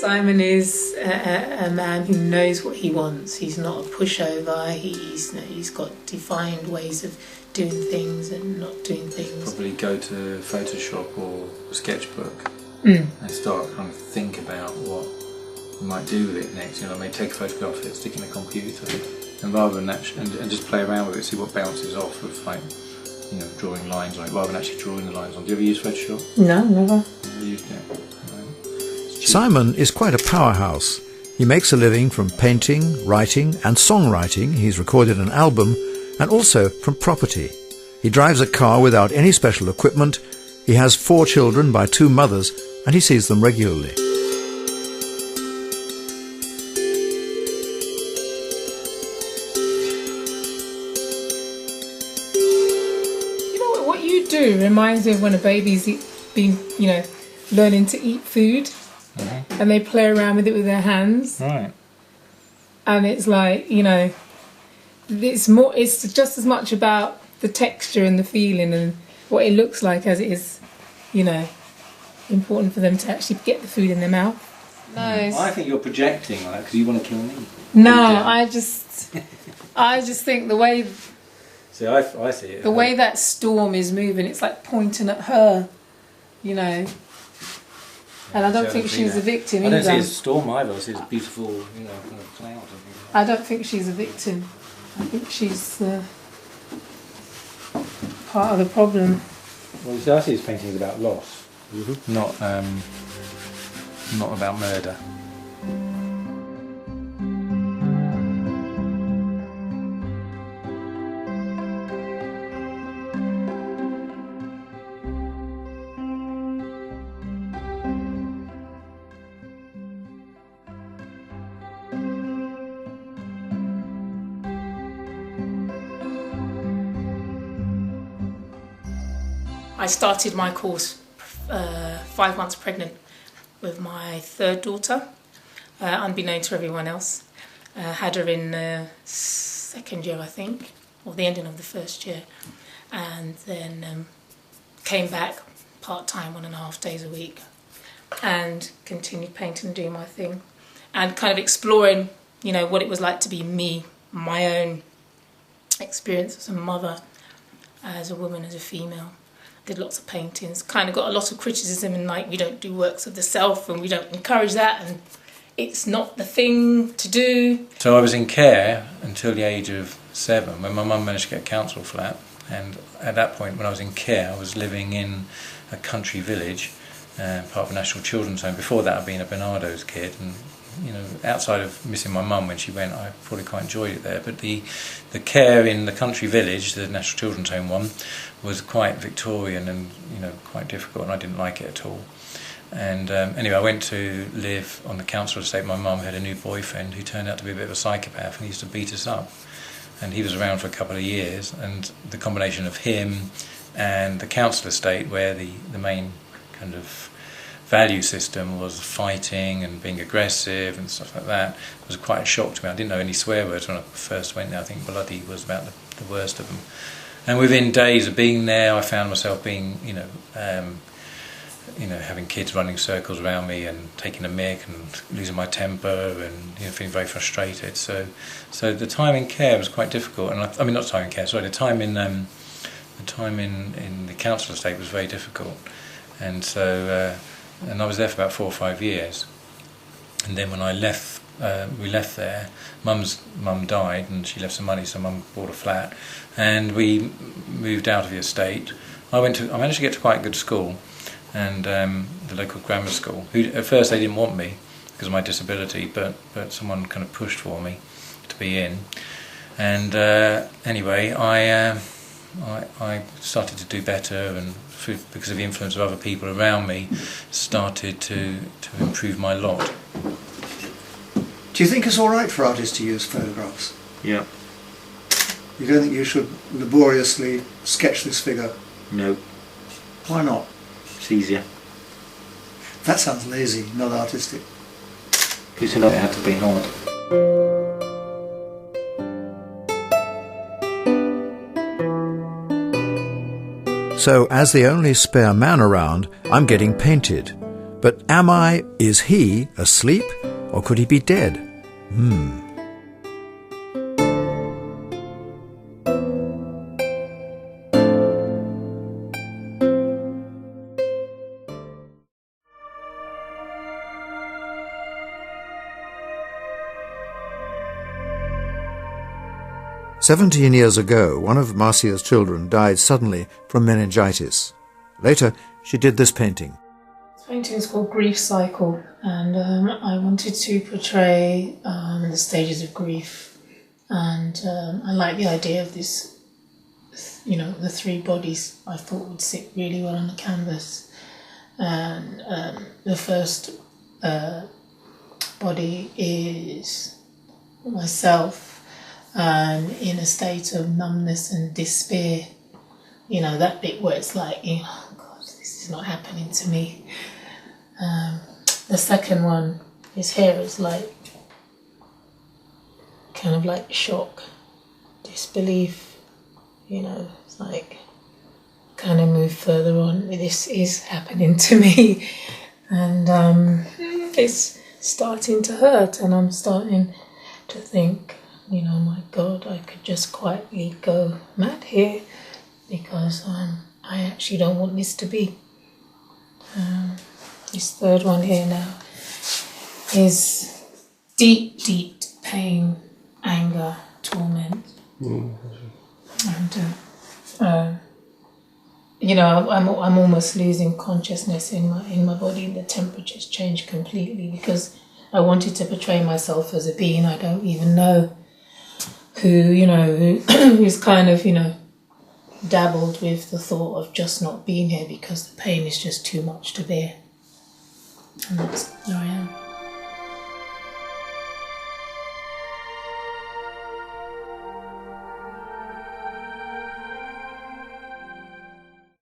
Simon is a man who knows what he wants. He's not a pushover. He's got defined ways of doing things and not doing things. Probably go to Photoshop or a sketchbook and start trying to think about what you might do with it next. Maybe take a photograph of it, stick it in a computer, and rather than and just play around with it, see what bounces off of drawing lines on it, rather than actually drawing the lines on. Do you ever use Photoshop? No, never. Never used it. Simon is quite a powerhouse. He makes a living from painting, writing and songwriting. He's recorded an album, and also from property. He drives a car without any special equipment. He has 4 children by 2 mothers, and he sees them regularly. What you do reminds me of when a baby's been, learning to eat food. And they play around with it with their hands. Right. And it's like, it's just as much about the texture and the feeling and what it looks like as it is, important for them to actually get the food in their mouth. No. I think you're projecting on that because you want to kill me. No, I just think the way... See, I see it. The way that storm is moving, it's like pointing at her, And I don't think she's a victim either. I don't see it as a storm either. I see it as a beautiful, kind of cloud. I don't think she's a victim. I think she's part of the problem. Well, you see, I see his painting is about loss, not about murder. I started my course 5 months pregnant with my 3rd daughter, unbeknown to everyone else. Had her in 2nd year, I think, or the ending of the 1st year, and then came back part-time, 1.5 days a week, and continued painting and doing my thing, and kind of exploring, what it was like to be me, my own experience as a mother, as a woman, as a female. Did lots of paintings, kind of got a lot of criticism and we don't do works of the self and we don't encourage that and it's not the thing to do. So I was in care until the age of 7 when my mum managed to get a council flat, and at that point when I was in care I was living in a country village, part of a national children's home. Before that I'd been a Bernardo's kid, and outside of missing my mum when she went, I probably quite enjoyed it there. But the care in the country village, the National Children's Home one, was quite Victorian and quite difficult, and I didn't like it at all. And anyway, I went to live on the council estate. My mum had a new boyfriend who turned out to be a bit of a psychopath, and he used to beat us up. And he was around for a couple of years, and the combination of him and the council estate, where the main kind of value system was fighting and being aggressive and stuff like that, was quite a shock to me. I didn't know any swear words when I first went there. I think bloody was about the worst of them. And within days of being there, I found myself being, having kids running circles around me and taking a mick and losing my temper and feeling very frustrated. So the time in care was quite difficult. And I mean, not time in care. Sorry, the time in the council estate was very difficult. And so. And I was there for about 4 or 5 years, and then when I left, we left there. Mum's mum died, and she left some money, so Mum bought a flat, and we moved out of the estate. I managed to get to quite a good school, and the local grammar school. Who at first they didn't want me because of my disability, but someone kind of pushed for me to be in, and anyway, I started to do better, and because of the influence of other people around me, started to improve my lot. Do you think it's all right for artists to use photographs? Yeah. You don't think you should laboriously sketch this figure? No. Why not? It's easier. That sounds lazy, not artistic. Because it had to be hard. So, as the only spare man around, I'm getting painted. But is he asleep, or could he be dead? 17 years ago, one of Marcia's children died suddenly from meningitis. Later, she did this painting. This painting is called Grief Cycle, and I wanted to portray the stages of grief. And I like the idea of this, the three bodies I thought would sit really well on the canvas. And the first body is myself, in a state of numbness and despair. That bit where it's like, oh God, this is not happening to me. The second one, his hair is like, kind of like shock, disbelief, it's like, kind of move further on, this is happening to me. And it's starting to hurt, and I'm starting to think, my God, I could just quietly go mad here, because I actually don't want this to be. This third one here now is deep, deep pain, anger, torment. And I'm almost losing consciousness in my body. The temperature's changed completely, because I wanted to portray myself as a being I don't even know, who's kind of, dabbled with the thought of just not being here because the pain is just too much to bear. And that's where I am.